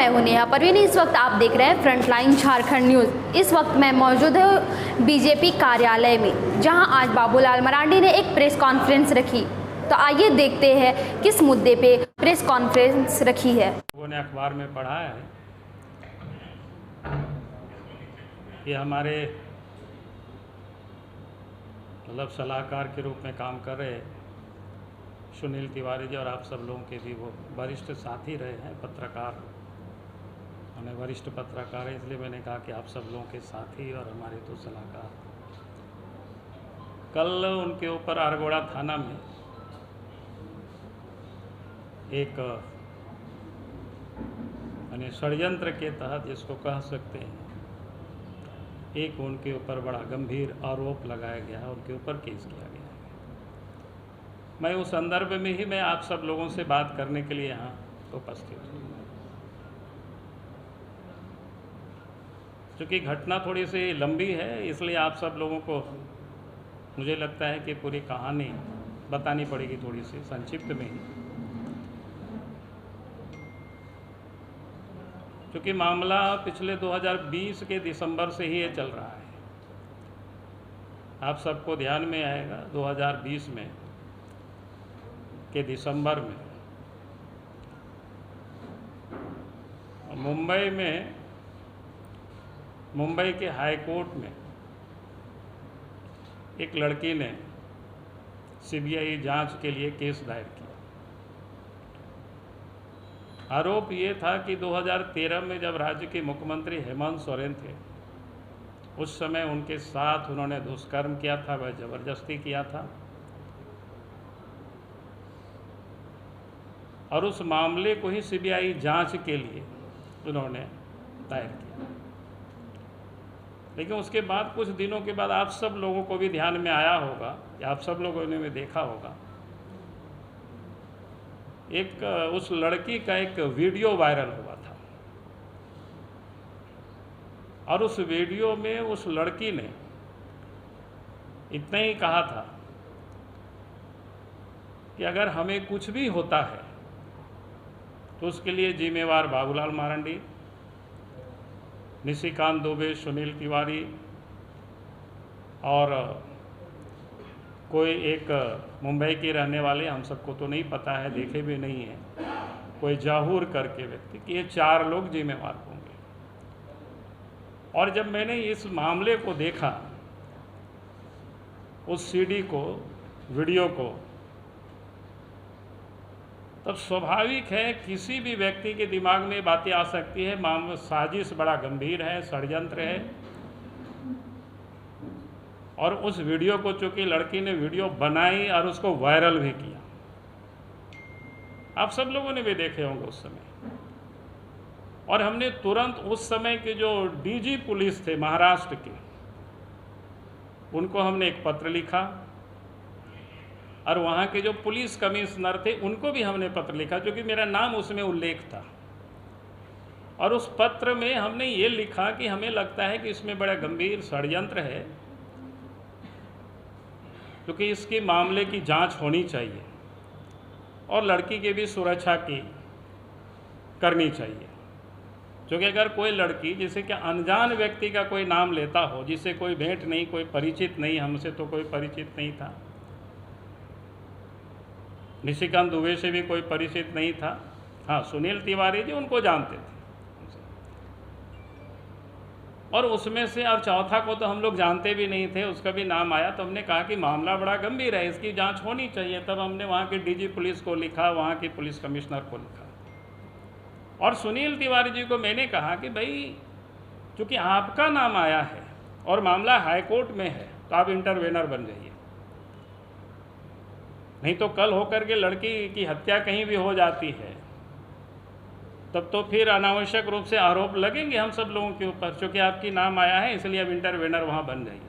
मैं हूं नेहा परवीन। इस वक्त आप देख रहे हैं फ्रंटलाइन झारखंड न्यूज़। इस वक्त मैं मौजूद हूं बीजेपी कार्यालय में, जहां आज बाबूलाल मरांडी ने एक प्रेस कॉन्फ्रेंस रखी। तो आइए देखते हैं किस मुद्दे पे प्रेस कॉन्फ्रेंस रखी है। लोगों ने अखबार में पढ़ा है कि हमारे सलाहकार के रूप में काम कर रहे सुनील तिवारी जी और आप सब लोगों के भी वो वरिष्ठ साथी रहे हैं, पत्रकार, उन्हें वरिष्ठ पत्रकार है, इसलिए मैंने कहा कि आप सब लोगों के साथी और हमारे तो सलाहकार। कल उनके ऊपर आरगोड़ा थाना में एक षड्यंत्र के तहत, जिसको कह सकते हैं, एक उनके ऊपर बड़ा गंभीर आरोप लगाया गया है, उनके ऊपर केस किया गया है। मैं उस संदर्भ में ही आप सब लोगों से बात करने के लिए यहाँ उपस्थित हूँ। चूँकि घटना थोड़ी सी लंबी है, इसलिए आप सब लोगों को मुझे लगता है कि पूरी कहानी बतानी पड़ेगी, थोड़ी सी संक्षिप्त में ही। क्योंकि मामला पिछले 2020 के दिसंबर से ही ये चल रहा है। आप सबको ध्यान में आएगा 2020 में के दिसंबर में मुंबई के हाई कोर्ट में एक लड़की ने सीबीआई जांच के लिए केस दायर किया। आरोप ये था कि 2013 में जब राज्य के मुख्यमंत्री हेमंत सोरेन थे, उस समय उनके साथ उन्होंने दुष्कर्म किया था, वह जबरदस्ती किया था, और उस मामले को ही सीबीआई जांच के लिए उन्होंने दायर किया। लेकिन उसके बाद कुछ दिनों के बाद आप सब लोगों को भी ध्यान में आया होगा, या आप सब लोगों ने भी देखा होगा, एक उस लड़की का एक वीडियो वायरल हुआ था। और उस वीडियो में उस लड़की ने इतना ही कहा था कि अगर हमें कुछ भी होता है तो उसके लिए जिम्मेवार बाबूलाल मरांडी, निशिकांत दुबे, सुनील तिवारी और कोई एक मुंबई के रहने वाले, हम सबको तो नहीं पता है, देखे भी नहीं है, कोई जाहूर करके व्यक्ति, कि ये 4 लोग जिम्मेवार होंगे। और जब मैंने इस मामले को देखा, उस सीडी को, वीडियो को, तब स्वाभाविक है किसी भी व्यक्ति के दिमाग में बातें आ सकती है, मामला साजिश बड़ा गंभीर है, षड्यंत्र है। और उस वीडियो को चूंकि लड़की ने वीडियो बनाई और उसको वायरल भी किया, आप सब लोगों ने भी देखे होंगे उस समय। और हमने तुरंत उस समय के जो डीजी पुलिस थे महाराष्ट्र के, उनको हमने एक पत्र लिखा, और वहाँ के जो पुलिस कमिश्नर थे उनको भी हमने पत्र लिखा, क्योंकि मेरा नाम उसमें उल्लेख था। और उस पत्र में हमने ये लिखा कि हमें लगता है कि इसमें बड़ा गंभीर षड्यंत्र है, क्योंकि इसके मामले की जांच होनी चाहिए और लड़की की भी सुरक्षा की करनी चाहिए। क्योंकि अगर कोई लड़की, जैसे कि अनजान व्यक्ति का कोई नाम लेता हो, जिससे कोई भेंट नहीं, कोई परिचित नहीं, हमसे तो कोई परिचित नहीं था, निशिकांत दुबे से भी कोई परिचित नहीं था, हाँ सुनील तिवारी जी उनको जानते थे, और उसमें से अब चौथा को तो हम लोग जानते भी नहीं थे, उसका भी नाम आया। तो हमने कहा कि मामला बड़ा गंभीर है, इसकी जांच होनी चाहिए। तब हमने वहाँ के डीजी पुलिस को लिखा, वहाँ के पुलिस कमिश्नर को लिखा, और सुनील तिवारी जी को मैंने कहा कि भाई, चूँकि आपका नाम आया है और मामला हाईकोर्ट में है, तो आप इंटरवेनर बन जाइए, नहीं तो कल होकर के लड़की की हत्या कहीं भी हो जाती है, तब तो फिर अनावश्यक रूप से आरोप लगेंगे हम सब लोगों के ऊपर। चूँकि आपकी नाम आया है, इसलिए अब इंटरवेनर वहाँ बन जाइए,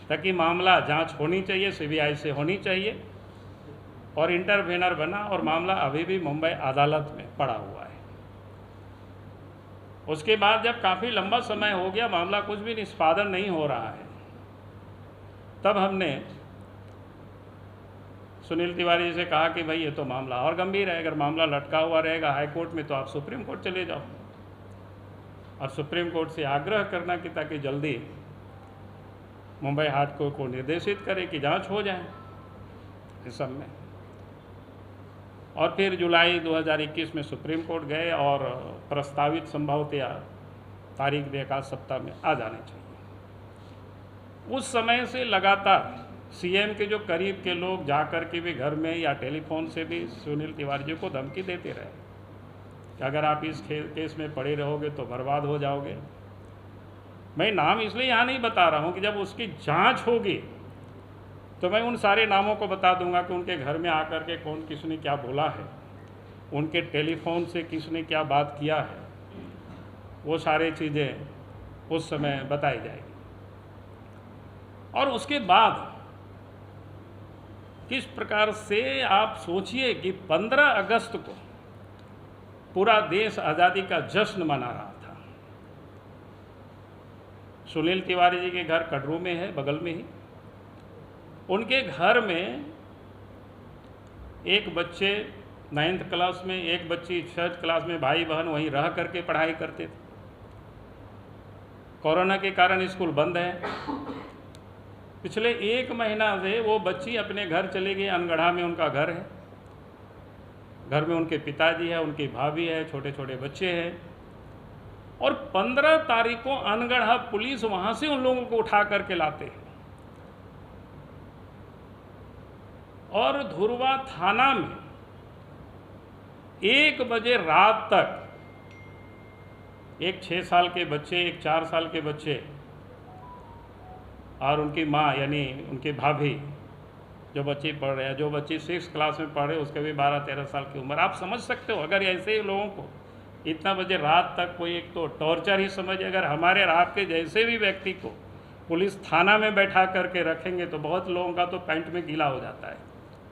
ताकि मामला जांच होनी चाहिए, सीबीआई से होनी चाहिए। और इंटरवेनर बना, और मामला अभी भी मुंबई अदालत में पड़ा हुआ है। उसके बाद जब काफ़ी लंबा समय हो गया, मामला कुछ भी निष्पादन नहीं हो रहा है, तब हमने सुनील तिवारी जी से कहा कि भाई ये तो मामला और गंभीर है, अगर मामला लटका हुआ रहेगा हाई कोर्ट में तो आप सुप्रीम कोर्ट चले जाओ और सुप्रीम कोर्ट से आग्रह करना कि ताकि जल्दी मुंबई हाट कोर्ट को निर्देशित करे कि जांच हो जाए इस सब में। और फिर जुलाई 2021 में सुप्रीम कोर्ट गए और प्रस्तावित संभवतया तारीख भी एक आध सप्ताह में आ जाने चाहिए। उस समय से लगातार सीएम के जो करीब के लोग जाकर के भी घर में या टेलीफोन से भी सुनील तिवारी जी को धमकी देते रहे कि अगर आप इस केस में पड़े रहोगे तो बर्बाद हो जाओगे। मैं नाम इसलिए यहाँ नहीं बता रहा हूँ कि जब उसकी जांच होगी तो मैं उन सारे नामों को बता दूंगा कि उनके घर में आकर के कौन किसने क्या बोला है, उनके टेलीफोन से किसने क्या बात किया है, वो सारी चीज़ें उस समय बताई जाएगी। और उसके बाद किस प्रकार से आप सोचिए कि 15 अगस्त को पूरा देश आज़ादी का जश्न मना रहा था। सुनील तिवारी जी के घर कटरू में है, बगल में ही। उनके घर में एक बच्चे 9th क्लास में, एक बच्ची 6th क्लास में, भाई बहन वहीं रह करके पढ़ाई करते थे। कोरोना के कारण स्कूल बंद है। पिछले 1 महीना से वो बच्ची अपने घर चली गई। अनगढ़ा में उनका घर है, घर में उनके पिताजी है, उनकी भाभी है, छोटे छोटे बच्चे हैं। और 15 तारीख को अनगढ़ा पुलिस वहां से उन लोगों को उठा करके लाते हैं और धुरवा थाना में 1 बजे रात तक एक 6 साल के बच्चे, एक 4 साल के बच्चे और उनकी माँ यानी उनकी भाभी, जो बच्ची पढ़ रहे हैं, जो बच्ची 6th क्लास में पढ़ रहे, उसके भी 12-13 साल की उम्र। आप समझ सकते हो अगर ऐसे ही लोगों को इतना बजे रात तक कोई, एक तो टॉर्चर ही समझिए, अगर हमारे आपके जैसे भी व्यक्ति को पुलिस थाना में बैठा करके रखेंगे तो बहुत लोगों का तो पैंट में गीला हो जाता है।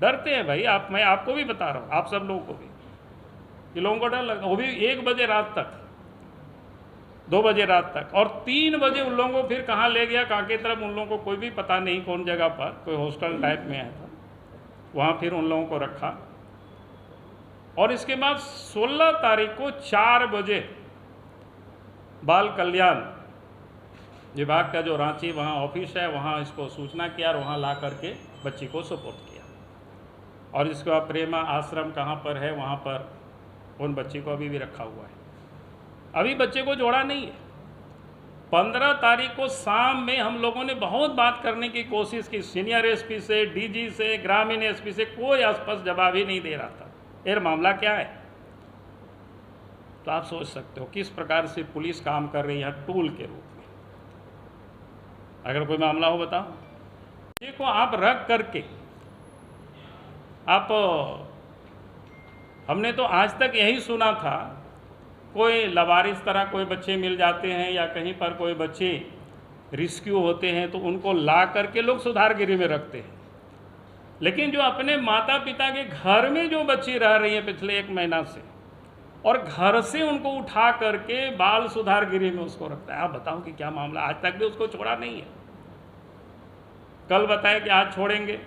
डरते हैं भाई, मैं आपको भी बता रहा हूँ, आप सब लोगों को भी, कि लोगों को डर लगता, वो भी 1 बजे रात तक, 2 बजे रात तक। और 3 बजे उन लोगों को फिर कहाँ ले गया, कांके तरफ, उन लोगों को कोई भी पता नहीं कौन जगह पर, कोई हॉस्टल टाइप में आया था, वहाँ फिर उन लोगों को रखा। और इसके बाद 16 तारीख को 4 बजे बाल कल्याण विभाग का जो रांची वहाँ ऑफिस है, वहाँ इसको सूचना किया और वहाँ ला करके बच्ची को सुपुर्द किया। और इसके बाद प्रेमा आश्रम कहाँ पर है, वहाँ पर उन बच्ची को अभी भी रखा हुआ है। अभी बच्चे को जोड़ा नहीं है। 15 तारीख को शाम में हम लोगों ने बहुत बात करने की कोशिश की, सीनियर एसपी से, डीजी से, ग्रामीण एसपी से, कोई स्पष्ट जवाब ही नहीं दे रहा था यार मामला क्या है। तो आप सोच सकते हो किस प्रकार से पुलिस काम कर रही है टूल के रूप में। अगर कोई मामला हो बताओ, देखो आप रख करके आप, हमने तो आज तक यही सुना था कोई लवारिस तरह कोई बच्चे मिल जाते हैं या कहीं पर कोई बच्चे रिस्क्यू होते हैं तो उनको ला करके लोग सुधारगिरी में रखते हैं। लेकिन जो अपने माता पिता के घर में जो बच्ची रह रही है पिछले 1 महीना से, और घर से उनको उठा करके बाल सुधारगिरी में उसको रखता है, आप बताओ कि क्या मामला। आज तक भी उसको छोड़ा नहीं है। कल बताया कि आज छोड़ेंगे,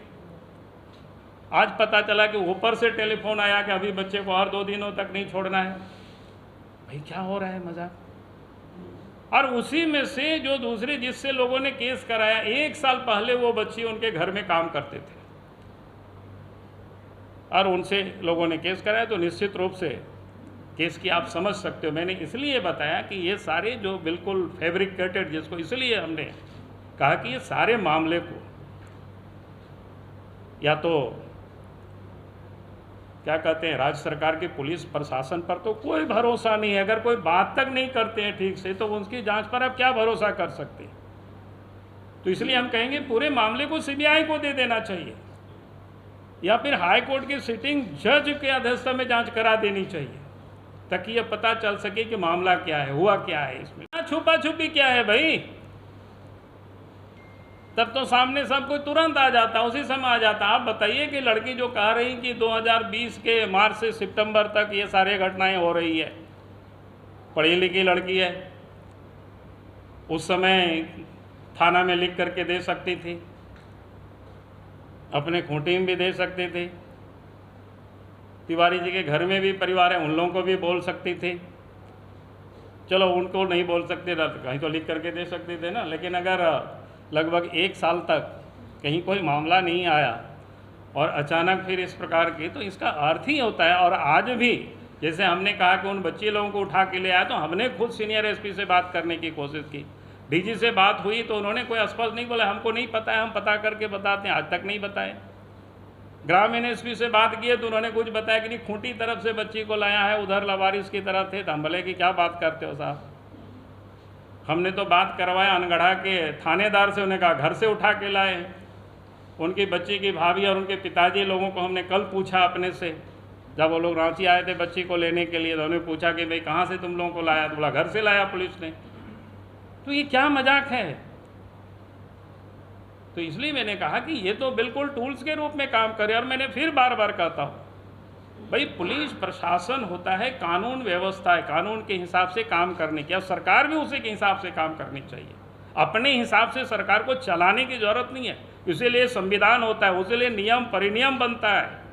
आज पता चला कि ऊपर से टेलीफोन आया कि अभी बच्चे को और 2 दिनों तक नहीं छोड़ना है। भाई क्या हो रहा है मजाक। और उसी में से जो दूसरे जिससे लोगों ने केस कराया, 1 साल पहले वो बच्ची उनके घर में काम करते थे और उनसे लोगों ने केस कराया। तो निश्चित रूप से केस की आप समझ सकते हो। मैंने इसलिए बताया कि ये सारे जो बिल्कुल फैब्रिकेटेड, जिसको इसलिए हमने कहा कि ये सारे मामले को या तो क्या कहते हैं, राज्य सरकार की पुलिस प्रशासन पर तो कोई भरोसा नहीं है। अगर कोई बात तक नहीं करते हैं ठीक से तो उनकी जांच पर आप क्या भरोसा कर सकते हैं। तो इसलिए हम कहेंगे पूरे मामले को सीबीआई को दे देना चाहिए या फिर हाई कोर्ट के सिटिंग जज के अध्यक्षता में जांच करा देनी चाहिए, ताकि यह पता चल सके कि मामला क्या है, हुआ क्या है, इसमें छुपा छुपी क्या है भाई। तब तो सामने सब कोई तुरंत आ जाता, उसी समय आ जाता। आप बताइए कि लड़की जो कह रही कि 2020 के मार्च से सितंबर तक ये सारे घटनाएं हो रही है, पढ़ी लिखी लड़की है, उस समय थाना में लिख करके दे सकती थी। अपने खूंटी में भी दे सकते थे, तिवारी जी के घर में भी परिवार है, उन लोगों को भी बोल सकती थी। चलो उनको नहीं बोल सकते ना, कहीं तो लिख करके दे सकते थे ना। लेकिन अगर लगभग 1 साल तक कहीं कोई मामला नहीं आया और अचानक फिर इस प्रकार की, तो इसका अर्थ ही होता है। और आज भी जैसे हमने कहा कि उन बच्चे लोगों को उठा के ले आया, तो हमने खुद सीनियर एसपी से बात करने की कोशिश की, डीजी से बात हुई, तो उन्होंने कोई स्पष्ट नहीं बोला हमको नहीं पता है, हम पता करके बताते हैं। आज तक नहीं बताए। ग्रामीण एसपी से बात की तो उन्होंने कुछ बताया कि नहीं, खूंटी तरफ से बच्ची को लाया है, उधर लवारिस की तरफ थे। तो हम बोले कि क्या बात करते हो साहब, हमने तो बात करवाया अनगढ़ा के थानेदार से, उन्हें कहा घर से उठा के लाए। उनकी बच्ची की भाभी और उनके पिताजी लोगों को हमने कल पूछा अपने से, जब वो लोग रांची आए थे बच्ची को लेने के लिए, तो उन्होंने पूछा कि भाई कहाँ से तुम लोगों को लाया? तो बोला घर से लाया पुलिस ने। तो ये क्या मजाक है? तो इसलिए मैंने कहा कि ये तो बिल्कुल टूल्स के रूप में काम करे। और मैंने फिर बार बार कहता हूँ भाई, पुलिस प्रशासन होता है, कानून व्यवस्था है, कानून के हिसाब से काम करने की, और सरकार भी उसी के हिसाब से काम करनी चाहिए। अपने हिसाब से सरकार को चलाने की जरूरत नहीं है, इसीलिए संविधान होता है, उसीलिए नियम परिनियम बनता है।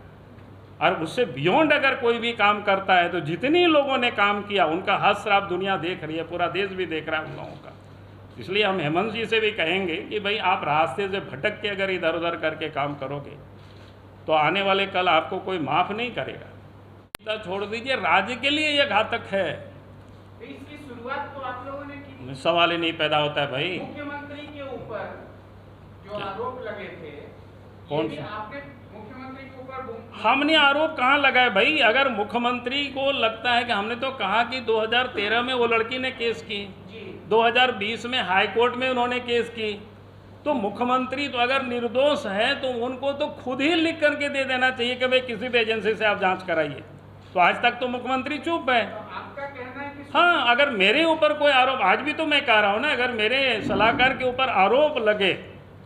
और उससे बियॉन्ड अगर कोई भी काम करता है, तो जितने लोगों ने काम किया उनका हद शराब दुनिया देख रही है, पूरा देश भी देख रहा है उन लोगों का। इसलिए हम हेमंत जी से भी कहेंगे कि भाई आप रास्ते से भटक के अगर इधर उधर करके काम करोगे, तो आने वाले कल आपको कोई माफ़ नहीं करेगा। छोड़ दीजिए, राज्य के लिए यह घातक है। इसकी शुरुआत तो आप लोगों ने की। सवाल ही नहीं पैदा होता है भाई। मुख्यमंत्री के ऊपर जो आरोप लगे थे, कौन से से? आपने मुख्यमंत्री के ऊपर हमने आरोप कहाँ लगाए भाई? अगर मुख्यमंत्री को लगता है कि हमने तो कहा कि 2013 में वो लड़की ने केस की, 2020 में हाई कोर्ट में उन्होंने केस की, तो मुख्यमंत्री तो अगर निर्दोष है तो उनको तो खुद ही लिख करके दे देना चाहिए कि भाई किसी भी एजेंसी से आप जांच कराइए। तो आज तक तो मुख्यमंत्री चुप है। तो आपका कहना है कि हाँ, अगर मेरे ऊपर कोई आरोप, आज भी तो मैं कह रहा हूँ ना, अगर मेरे सलाहकार के ऊपर आरोप लगे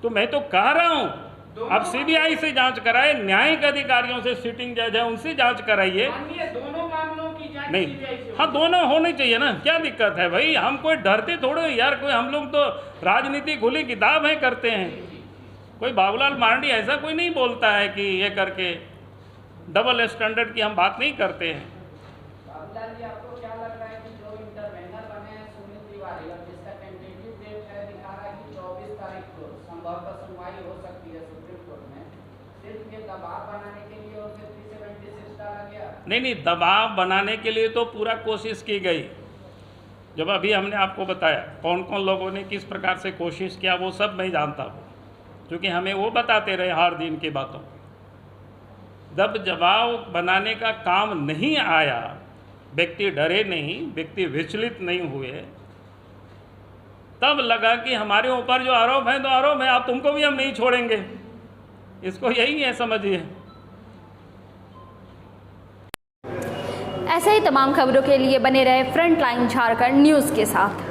तो मैं तो कह रहा हूँ अब सीबीआई से जांच कराए, न्यायिक अधिकारियों से, सिटिंग जज है उनसे जांच कराइए। मानिए दोनों मामलों की जांच नहीं, सीबीआई से हाँ दोनों होनी चाहिए ना, क्या दिक्कत है भाई? हम कोई डरते थोड़े यार, कोई हम लोग तो राजनीति खुली किताब है करते हैं। कोई बाबूलाल मरांडी ऐसा कोई नहीं बोलता है कि ये करके डबल स्टैंडर्ड की हम बात नहीं करते हैं। बाबूलाल जी, आपको क्या लग रहा है कि जो इंटरवेनर बने हैं सुनील तिवारी, और जिसका टेंटेटिव डेट है दिखा रहा है कि 24 तारीख को संभवतः सुनवाई हो सकती है सुप्रीम कोर्ट में, सिर्फ ये दबाव बनाने के लिए और फिर 376 डाला गया? नहीं, दबाव बनाने के लिए तो पूरा कोशिश की गई। जब अभी हमने आपको बताया कौन कौन लोगों ने किस प्रकार से कोशिश किया, वो सब मैं जानता हूँ, क्योंकि हमें वो बताते रहे हर दिन की बातों। जब दबाव बनाने का काम नहीं आया, व्यक्ति डरे नहीं, व्यक्ति विचलित नहीं हुए, तब लगा कि हमारे ऊपर जो आरोप है तो आरोप है, अब तुमको भी हम नहीं छोड़ेंगे। इसको यही है, समझिए। ऐसे ही तमाम खबरों के लिए बने रहे फ्रंटलाइन झारखंड न्यूज़ के साथ।